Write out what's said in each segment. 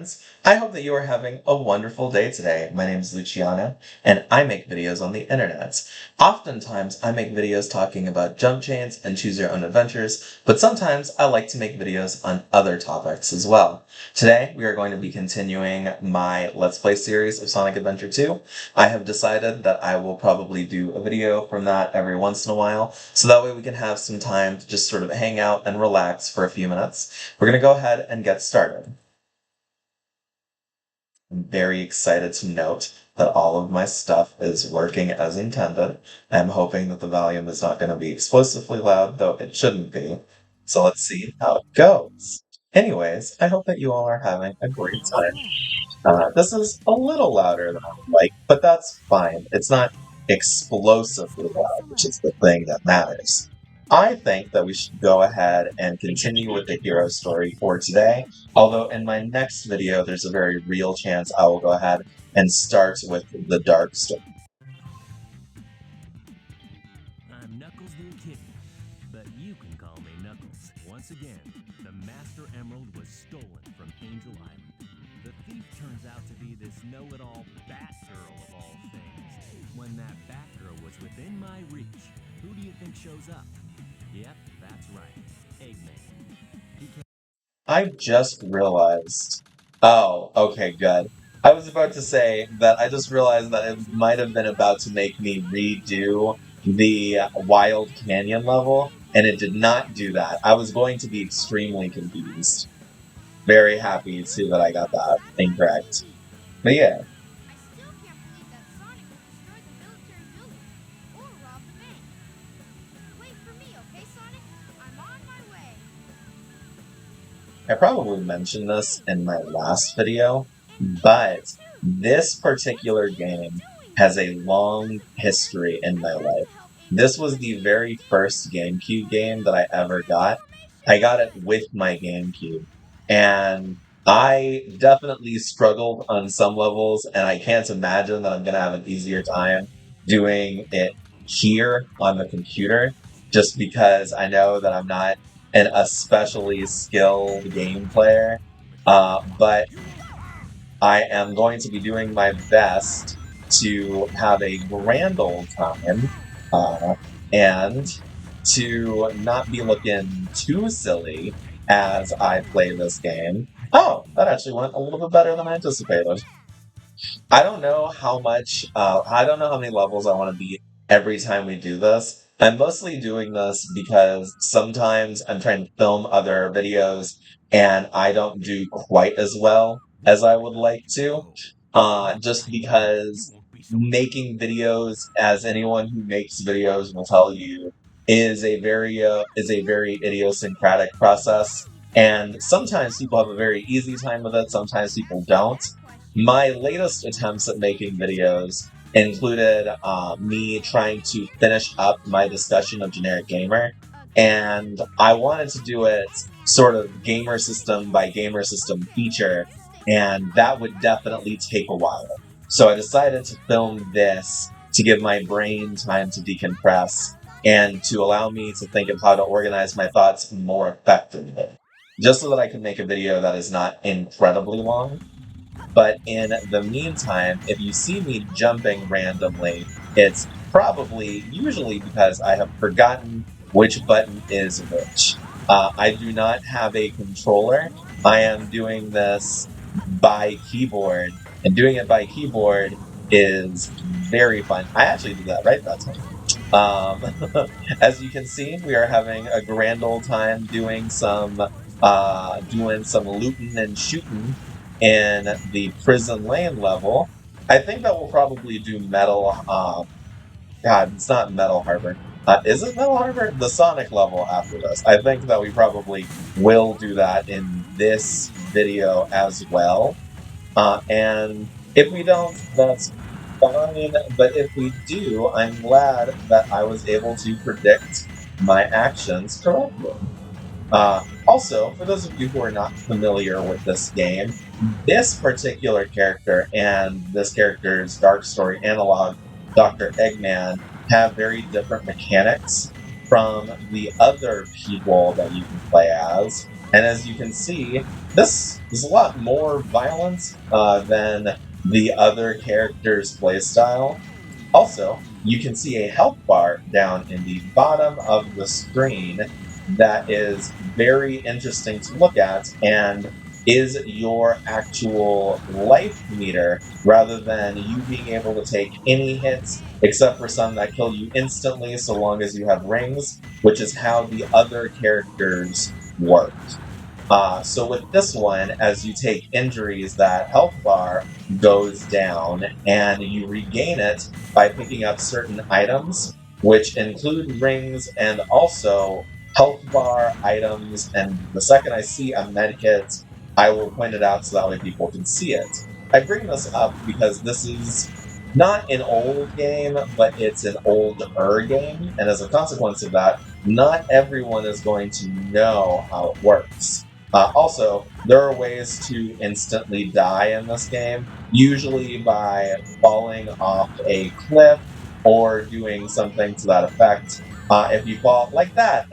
friends! I hope that you are having a wonderful day today. My name is Luciano, and I make videos on the internet. Oftentimes, I make videos talking about jump chains and choose your own adventures, but sometimes I like to make videos on other topics as well. Today, we are going to be continuing my Let's Play series of Sonic Adventure 2. I have decided that I will probably do a video from that every once in a while, so that way we can have some time to just sort of hang out and relax for a few minutes. We're going to go ahead and get started. I'm very excited to note that all of my stuff is working as intended. I'm hoping that the volume is not going to be explosively loud, though it shouldn't be. So let's see how it goes. Anyways, I hope that you all are having a great time. This is a little louder than I would like, but that's fine. It's not explosively loud, which is the thing that matters. I think that we should go ahead and continue with the hero story for today, although in my next video there's a very real chance I will go ahead and start with the dark story. I'm Knuckles the Echidna, but you can call me Knuckles. Once again, the Master Emerald was stolen from Angel Island. The thief turns out to be this know-it-all Batgirl of all things. When that Batgirl was within my reach, who do you think shows up? Yep, that's right. Eggman. I just realized... Oh, okay, good. I was about to say that I just realized that it might have been about to make me redo the Wild Canyon level, and it did not do that. I was going to be extremely confused. Very happy to see that I got that incorrect. But yeah. I probably mentioned this in my last video, but this particular game has a long history in my life. This was the very first GameCube game that I ever got. I got it with my GameCube, and I definitely struggled on some levels, and I can't imagine that I'm going to have an easier time doing it here on the computer, just because I know that I'm not an especially skilled game player, but I am going to be doing my best to have a grand old time, and to not be looking too silly as I play this game. Oh, that actually went a little bit better than I anticipated. I don't know how much, I don't know how many levels I want to beat every time we do this. I'm mostly doing this because sometimes I'm trying to film other videos and I don't do quite as well as I would like to. Just because making videos, as anyone who makes videos will tell you, is a very idiosyncratic process. And sometimes people have a very easy time with it, sometimes people don't. My latest attempts at making videos included me trying to finish up my discussion of Generic Gamer, and I wanted to do it sort of gamer system by gamer system feature, and that would definitely take a while. So I decided to film this to give my brain time to decompress and to allow me to think of how to organize my thoughts more effectively, just so that I could make a video that is not incredibly long. But in the meantime, if you see me jumping randomly, it's usually because I have forgotten which button is which. I do not have a controller. I am doing this by keyboard, and doing it by keyboard is very fun. I actually did that right that time. As you can see, we are having a grand old time doing some looting and shooting in the Prison Lane level. I think that we'll probably do Metal, God, it's not Metal Harbor. Is it Metal Harbor? The Sonic level after this. I think that we probably will do that in this video as well. And if we don't, that's fine. But if we do, I'm glad that I was able to predict my actions correctly. Also, for those of you who are not familiar with this game, this particular character and this character's Dark Story analog, Dr. Eggman, have very different mechanics from the other people that you can play as. And as you can see, this is a lot more violent than the other character's playstyle. Also, you can see a health bar down in the bottom of the screen that is very interesting to look at and is your actual life meter rather than you being able to take any hits except for some that kill you instantly so long as you have rings, which is how the other characters work. So with this one, as you take injuries, that health bar goes down, and you regain it by picking up certain items, which include rings and also health bar items. And the second I see a med kit, I will point it out so that way people can see it. I bring this up because this is not an old game, but it's an older game, and as a consequence of that, not everyone is going to know how it works. Also, there are ways to instantly die in this game, usually by falling off a cliff or doing something to that effect. If you fall like that,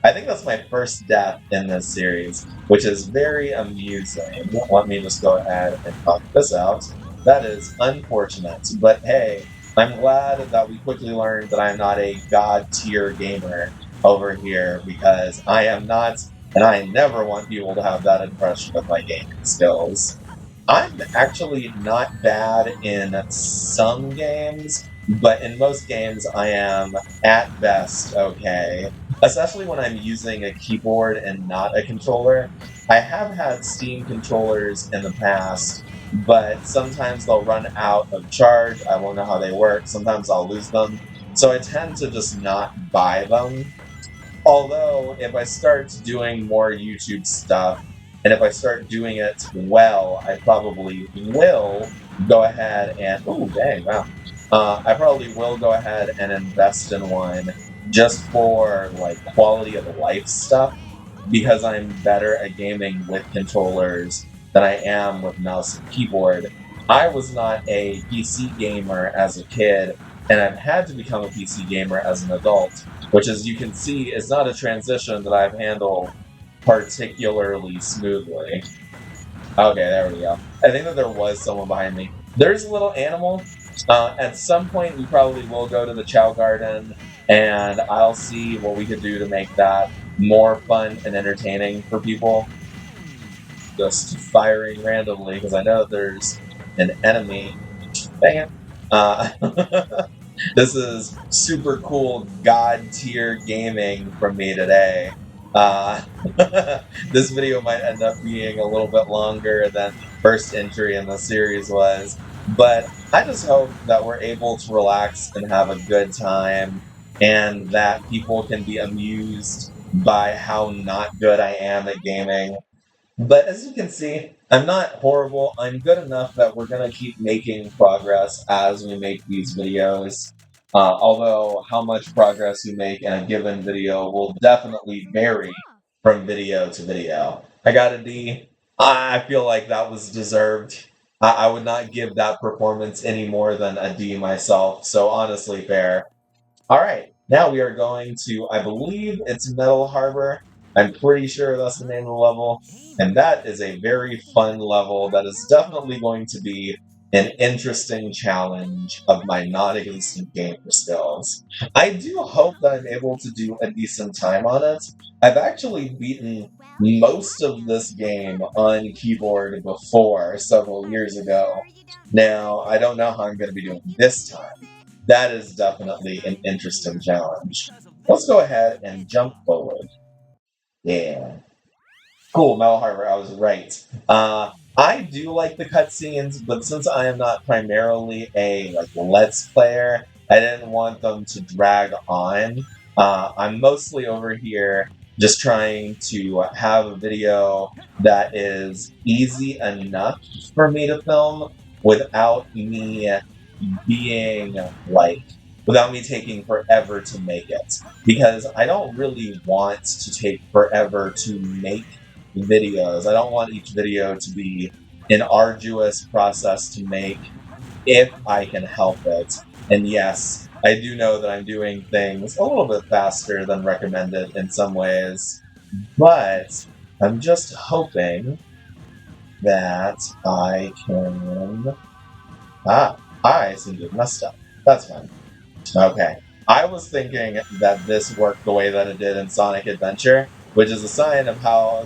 I think that's my first death in this series, which is very amusing. Let me just go ahead and talk this out. That is unfortunate, but hey, I'm glad that we quickly learned that I'm not a god tier gamer over here because I am not, and I never want people to have that impression of my gaming skills. I'm actually not bad in some games, but in most games I am at best okay. Especially when I'm using a keyboard and not a controller. I have had Steam controllers in the past, but sometimes they'll run out of charge. I won't know how they work. Sometimes I'll lose them. So I tend to just not buy them. Although, if I start doing more YouTube stuff, and if I start doing it well, I probably will go ahead and. Oh, dang, wow. I probably will go ahead and invest in one just for like quality of life stuff because I'm better at gaming with controllers than I am with mouse and keyboard. I was not a PC gamer as a kid, and I've had to become a PC gamer as an adult, which, as you can see, is not a transition that I've handled particularly smoothly. Okay, there we go. I think that there was someone behind me. There's a little animal. At some point, we probably will go to the Chow Garden, and I'll see what we could do to make that more fun and entertaining for people. Just firing randomly because I know there's an enemy. Dang it. Uh, this is super cool god tier gaming from me today. Uh, this video might end up being a little bit longer than the first entry in the series was, but I just hope that we're able to relax and have a good time and that people can be amused by how not good I am at gaming. But as you can see, I'm not horrible. I'm good enough that we're going to keep making progress as we make these videos. Although, how much progress we make in a given video will definitely vary from video to video. I got a D. I feel like that was deserved. I would not give that performance any more than a D myself, so honestly, fair. All right, now we are going to, I believe it's Metal Harbor. I'm pretty sure that's the name of the level. And that is a very fun level that is definitely going to be an interesting challenge of my non existent gamer skills. I do hope that I'm able to do a decent time on it. I've actually beaten most of this game on keyboard before several years ago. Now, I don't know how I'm going to be doing this time. That is definitely an interesting challenge. Let's go ahead and jump forward. Yeah. Cool, Mel Harbor, I was right. I do like the cutscenes, but since I am not primarily a Let's Player, I didn't want them to drag on. I'm mostly over here just trying to have a video that is easy enough for me to film without me being like without me taking forever to make it because I don't really want to take forever to make videos. I don't want each video to be an arduous process to make if I can help it. And yes, I do know that I'm doing things a little bit faster than recommended in some ways. But I'm just hoping that I can. Ah, I seem to have messed up. That's fine. Okay. I was thinking that this worked the way that it did in Sonic Adventure, which is a sign of how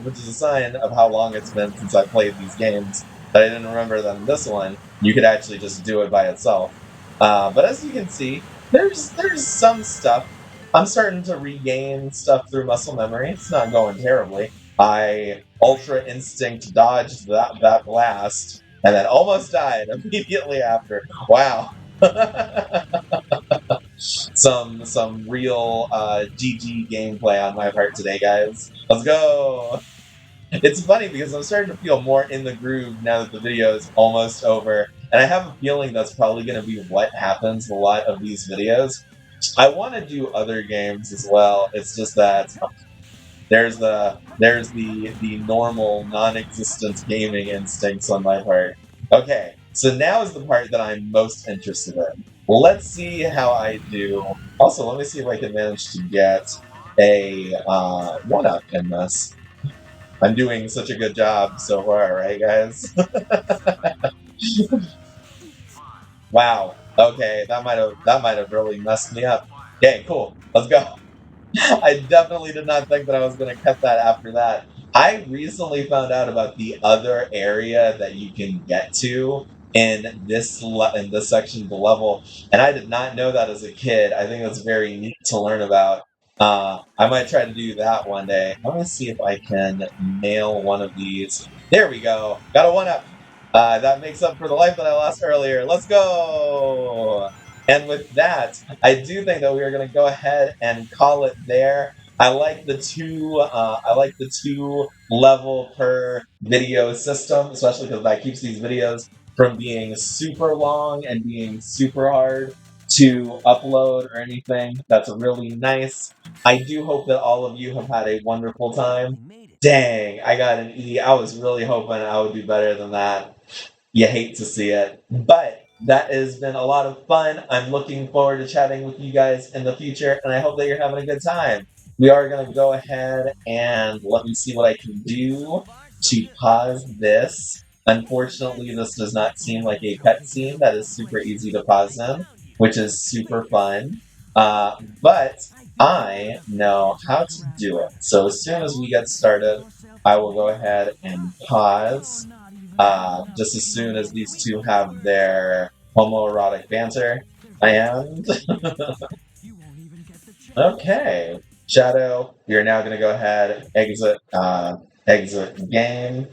long it's been since I played these games. That I didn't remember that in this one, you could actually just do it by itself. But as you can see, there's some stuff. I'm starting to regain stuff through muscle memory. It's not going terribly. I Ultra Instinct dodged that blast and then almost died immediately after. Wow. Some real GG gameplay on my part today, guys. Let's go. It's funny because I'm starting to feel more in the groove now that the video is almost over, and I have a feeling that's probably going to be what happens in a lot of these videos. I want to do other games as well. It's just that there's the normal non-existent gaming instincts on my part. Okay, so now is the part that I'm most interested in. Let's see how I do. Also, let me see if I can manage to get a one-up in this. I'm doing such a good job so far, right, guys? Wow. Okay, that might have really messed me up. Okay, cool. Let's go. I definitely did not think that I was going to cut that after that. I recently found out about the other area that you can get to in this section of the level, and I did not know that as a kid. I think that's very neat to learn about. I might try to do that one day. Let me see if I can nail one of these. There we go. Got a one up. That makes up for the life that I lost earlier. Let's go. And with that, I do think that we are going to go ahead and call it there. I like the two level per video system, especially because that keeps these videos from being super long and being super hard to upload or anything. That's really nice. I do hope that all of you have had a wonderful time. Dang, I got an E. I was really hoping I would do better than that. You hate to see it. But that has been a lot of fun. I'm looking forward to chatting with you guys in the future, and I hope that you're having a good time. We are going to go ahead and let me see what I can do to pause this. Unfortunately, this does not seem like a cutscene that is super easy to pause in, which is super fun. But I know how to do it. So as soon as we get started, I will go ahead and pause just as soon as these two have their homoerotic banter. And okay, Shadow, you're now going to go ahead exit game.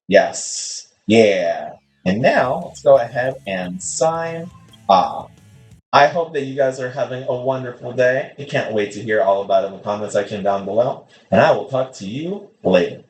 Yes, yeah. And now let's go ahead and sign off. I hope that you guys are having a wonderful day. I can't wait to hear all about it in the comment section down below. And I will talk to you later.